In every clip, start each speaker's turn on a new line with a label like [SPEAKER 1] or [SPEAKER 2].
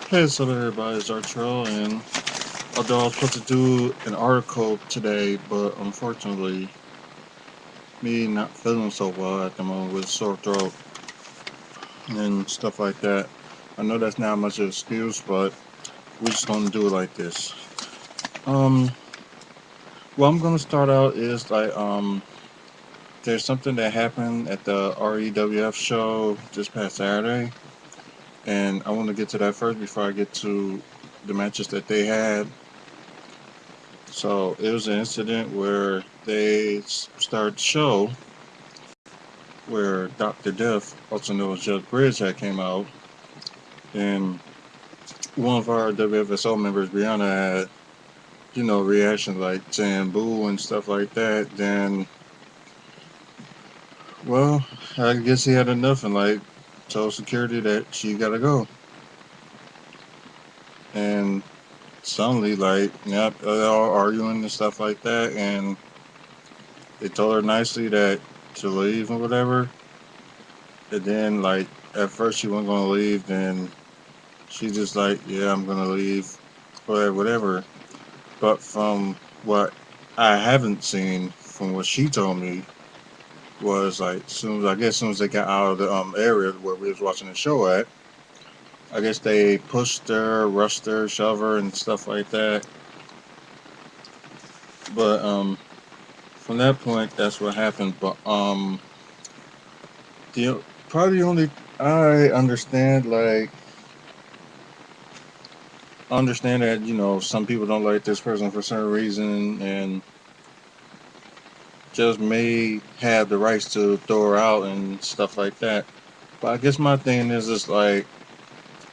[SPEAKER 1] Hey, what's up, everybody? It's Artrell, and although I was supposed to do an article today, but unfortunately, me not feeling so well at the moment with sore throat and stuff like that. I know that's not much of an excuse, but we're just gonna do it like this. Um, what I'm gonna start out is there's something that happened at the REWF show this past Saturday, and I want to get to that first before I get to the matches that they had. So it was an incident where they started the show where Dr. Death, also known as Judge Bridge, had came out, and one of our WFSO members, Brianna, had reactions like saying boo and stuff like that. Then, well, I guess he had enough and told security that she gotta go. And suddenly, yep, they're all arguing and stuff like that, and they told her nicely that to leave or whatever. And then, at first she wasn't gonna leave, then she just yeah, I'm gonna leave, whatever. But from what I haven't seen, from what she told me, was soon as they got out of the area where we was watching the show at, I guess they pushed her, rushed her, shoved her, and stuff like that. But from that point, that's what happened. But the probably the only I understand that some people don't like this person for certain reason and just may have the rights to throw her out and stuff like that. But I guess my thing is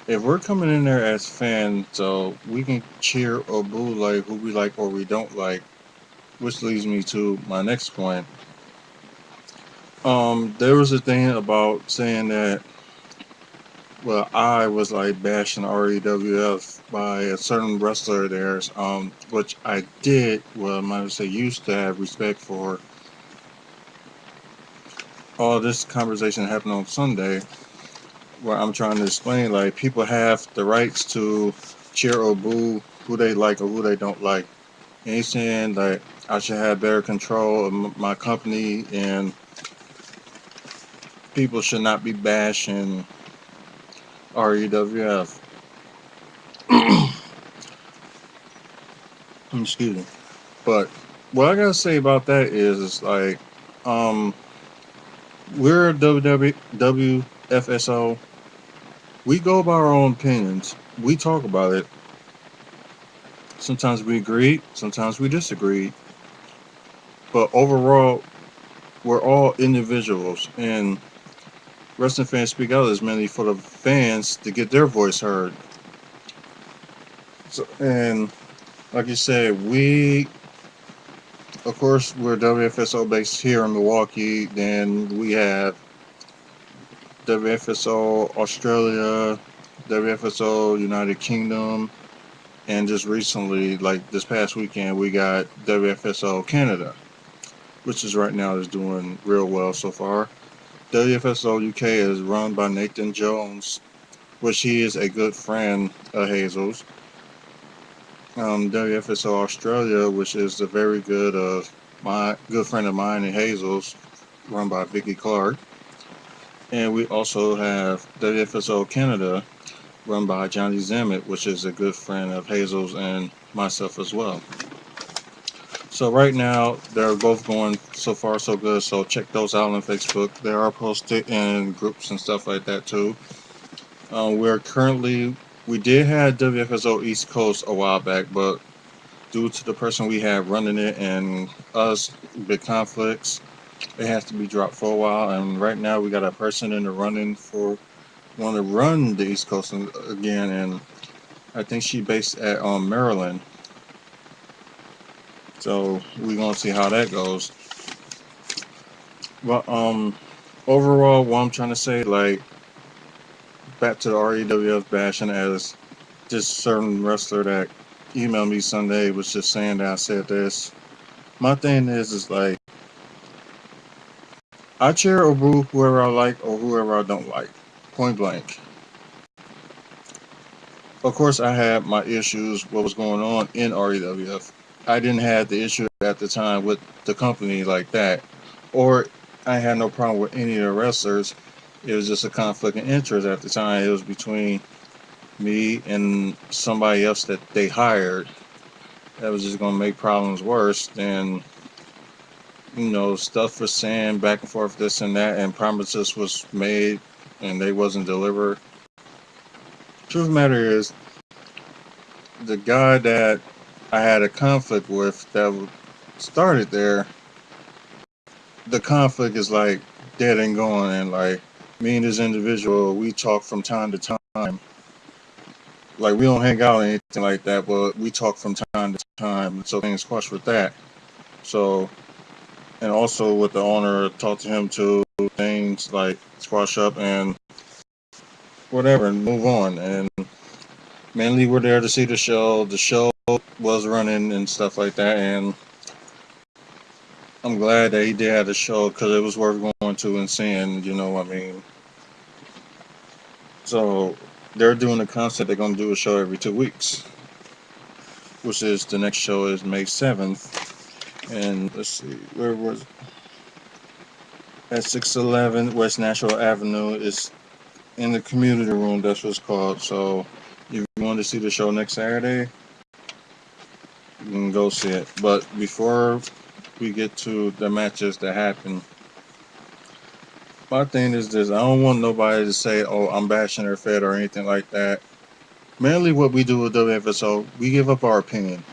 [SPEAKER 1] if we're coming in there as fans, so we can cheer or boo like who we like or we don't like, which leads me to my next point. There was a thing about saying that I was bashing REWF by a certain wrestler of theirs, which I did, I might say used to have respect for. All this conversation happened on Sunday, where I'm trying to explain people have the rights to cheer or boo who they like or who they don't like. And he's saying I should have better control of my company and people should not be bashing REWF. Excuse me. But what I gotta say about that is um, we're WFSO. We go by our own opinions. We talk about it. Sometimes we agree, sometimes we disagree. But overall, we're all individuals, and wrestling fans speak out is mainly for the fans to get their voice heard. So, and like you said, of course, we're WFSO based here in Milwaukee. Then we have WFSO Australia, WFSO United Kingdom, and just recently, like this past weekend, we got WFSO Canada, which is right now is doing real well so far. WFSO UK is run by Nathan Jones, which he is a good friend of Hazel's. WFSO Australia, which is a very good my good friend of mine and Hazel's, run by Vicky Clark. And we also have WFSO Canada, run by Johnny Zammit, which is a good friend of Hazel's and myself as well. So right now they're both going so far so good. So check those out on Facebook. They are posted in groups and stuff like that too. We did have WFSO East Coast a while back, but due to the person we have running it and us big conflicts, it has to be dropped for a while. And right now we got a person in the running for want to run the East Coast again, and I think she based at Maryland. So we're gonna see how that goes. But overall, what I'm trying to say, back to the REWF bashing as this certain wrestler that emailed me Sunday was just saying that I said this. My thing is I cheer or boo whoever I like or whoever I don't like. Point blank. Of course, I had my issues, what was going on in REWF. I didn't have the issue at the time with the company like that, or I had no problem with any of the wrestlers. It was just a conflict of interest at the time. It was between me and somebody else that they hired. That was just going to make problems worse. And, stuff was saying back and forth, this and that, and promises was made and they wasn't delivered. Truth of the matter is, the guy that I had a conflict with that started there, the conflict is like dead and gone. And like me and this individual, we talk from time to time. Like we don't hang out or anything like that, but we talk from time to time. So things squash with that. So, and also with the owner, talk to him too. Things like squash up and whatever, and move on. And mainly we're there to see the show. The show was running and stuff like that, and I'm glad that he did have the show because it was worth going to and seeing, you know what I mean? So they're doing a concept, they're going to do a show every 2 weeks, which is the next show is May 7th. And let's see, where was it? At 611 West Nashville Avenue. It's in the community room, that's what it's called. So if you want to see the show next Saturday, you can go see it. But before we get to the matches that happen, my thing is this: I don't want nobody to say, "Oh, I'm bashing their Fed" or anything like that. Mainly, what we do with WFSO, we give up our opinion.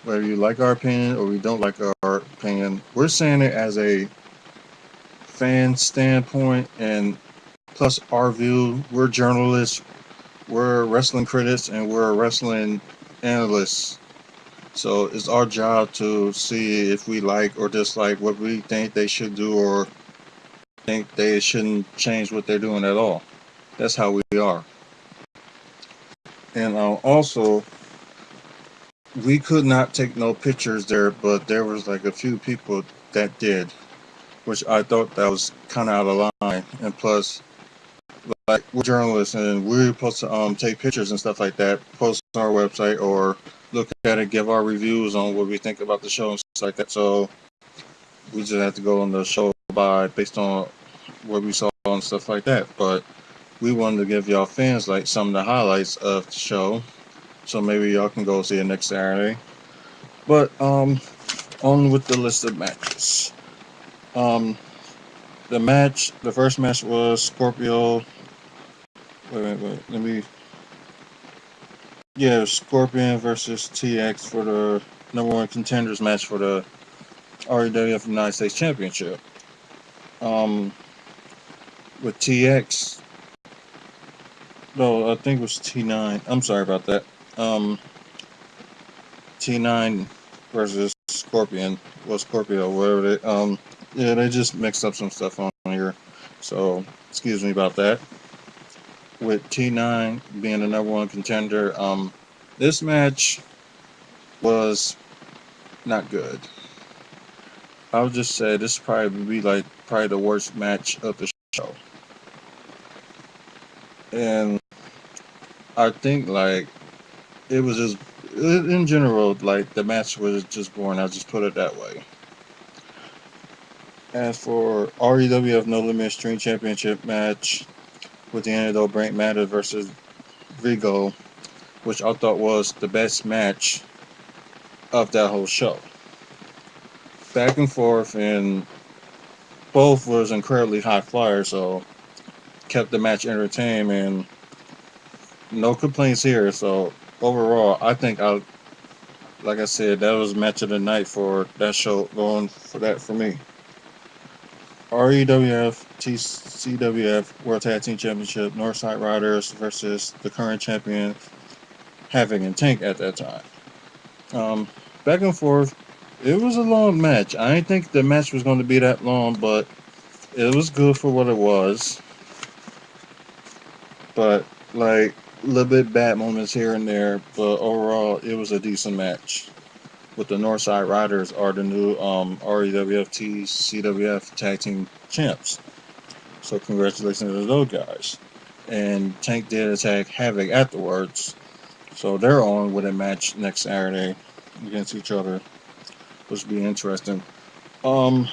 [SPEAKER 1] Whether you like our opinion or we don't like our opinion, we're saying it as a fan standpoint, and plus our view. We're journalists, we're wrestling critics, and we're wrestling analysts. So it's our job to see if we like or dislike what we think they should do or think they shouldn't change what they're doing at all. That's how we are. And also, we could not take no pictures there, but there was like a few people that did, which I thought that was kind of out of line. And plus, like we're journalists and we're supposed to take pictures and stuff like that, post on our website or look at it, give our reviews on what we think about the show and stuff like that. So we just have to go on the show based on what we saw and stuff like that. But we wanted to give y'all fans like some of the highlights of the show, so maybe y'all can go see it next Saturday. But on with the list of matches. The first match was Scorpio. Wait. Let me. Yeah, Scorpion versus TX for the number one contenders match for the REWF United States Championship. With TX, no, I think it was T9. I'm sorry about that. T9 versus Scorpion, Scorpio, whatever they. Yeah, they just mixed up some stuff on here, so excuse me about that. With T9 being the number one contender, this match was not good. I would just say this probably be like the worst match of the show, and I think like it was just in general like the match was just boring. I'll just put it that way. As for REWF No Limit Extreme Championship match with the antidote Brent Matter versus Vigo, which I thought was the best match of that whole show. Back and forth, and both was incredibly high flyers, so kept the match entertained, and no complaints here. So overall, I think like I said, that was match of the night for that show, going for that for me. REWF TCWF World Tag Team Championship, Northside Riders versus the current champion Havoc and Tank at that time. Back and forth, it was a long match. I didn't think the match was going to be that long, but it was good for what it was. But like a little bit bad moments here and there, but overall it was a decent match. With the Northside Riders are the new REWF TCWF Tag Team Champs. So congratulations to those guys. and Tank did attack Havoc afterwards. So they're on with a match next Saturday against each other, which will be interesting. Um,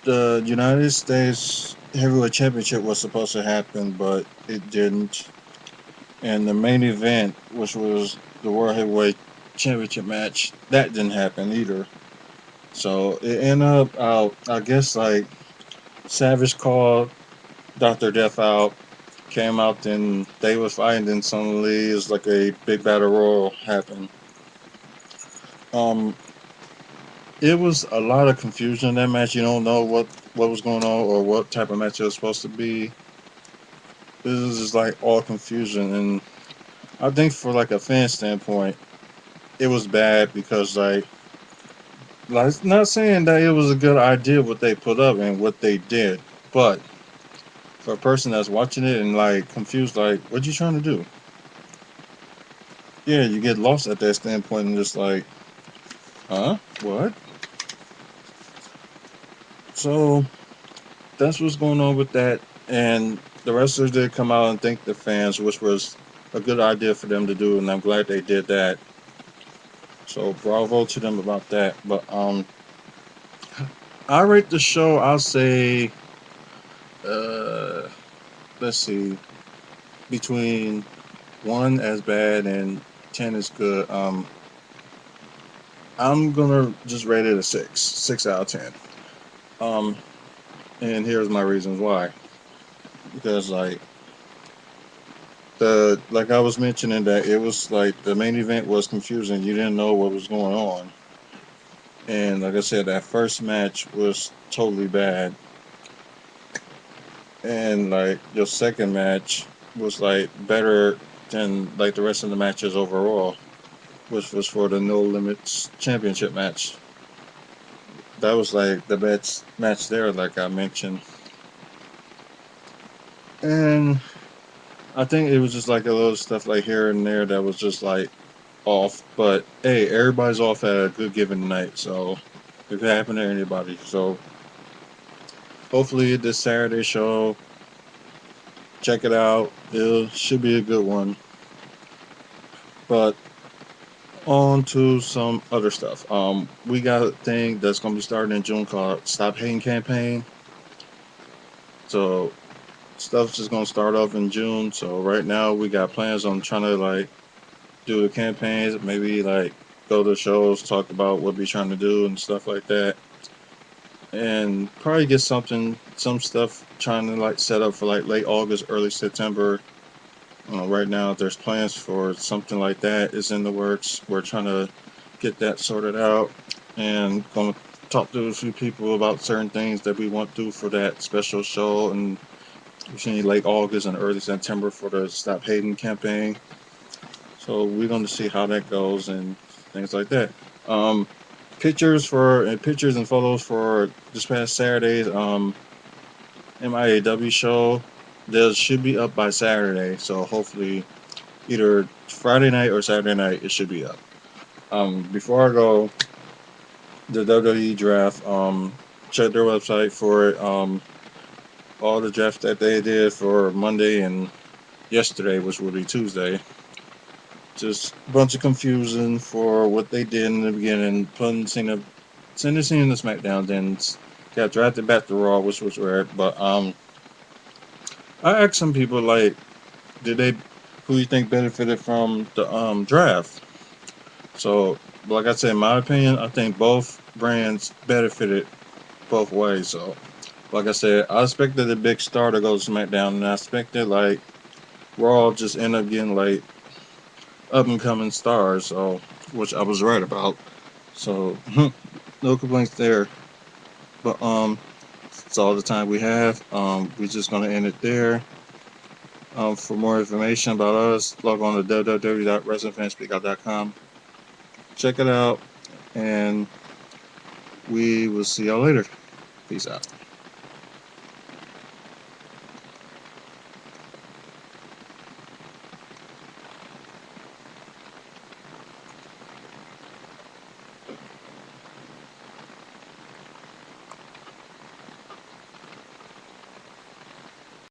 [SPEAKER 1] the United States Heavyweight Championship was supposed to happen, but it didn't. And the main event, which was the World Heavyweight Championship match, that didn't happen either. So it ended up out. I guess like Savage called Dr. Death out, came out, and they was fighting. Then suddenly it was like a big battle royal happened. Um, it was a lot of confusion in that match. You don't know what was going on or what type of match it was supposed to be. This is just like all confusion, and I think for like a fan standpoint, it was bad because like not saying that it was a good idea what they put up and what they did, but for a person that's watching it and like confused, like what you trying to do? Yeah, you get lost at that standpoint and just like, huh, what? So that's what's going on with that, and the wrestlers did come out and thank the fans, which was a good idea for them to do, and I'm glad they did that. So bravo to them about that. But I rate the show. I'll say, uh, let's see, between 1 as bad and 10 is good. I'm gonna just rate it a 6 out of 10. Um, and here's my reasons why. Because like I was mentioning that it was like the main event was confusing. You didn't know what was going on, and like I said, that first match was totally bad. And like your second match was like better than like the rest of the matches overall, which was for the No Limits Championship match. That was like the best match there, like I mentioned. And I think it was just like a little stuff like here and there that was just like off. But hey, everybody's off at a good given night, so it could happen to anybody. So hopefully this Saturday show, check it out. It should be a good one. But on to some other stuff. We got a thing that's gonna be starting in June called Stop Hating Campaign. So stuff's just gonna start off in June. So right now we got plans on trying to like do the campaigns, maybe like go to shows, talk about what we're trying to do and stuff like that. And probably get some stuff trying to like set up for like late August, early September. Right now there's plans for something like that is in the works. We're trying to get that sorted out and going to talk to a few people about certain things that we want to do for that special show and between late August and early September for the Stop Hating campaign. So we're going to see how that goes and things like that. Um, pictures and photos for this past Saturday's MIAW show. They should be up by Saturday, so hopefully either Friday night or Saturday night it should be up. Before I go, the WWE draft. Check their website for it. All the drafts that they did for Monday and yesterday, which will be Tuesday. Just a bunch of confusion for what they did in the beginning. Putting Cena in the SmackDown, then got drafted back to Raw, which was weird. But I asked some people like, did they who you think benefited from the draft? So, like I said, in my opinion, I think both brands benefited both ways. So, like I said, I expected a big star to go to SmackDown, and I expected like Raw just end up getting like up and coming stars. So, which I was right about. So, no complaints there. But that's all the time we have. We're just gonna end it there. For more information about us, log on to www.wrestlingfanspeakout.com. Check it out, and we will see y'all later. Peace out.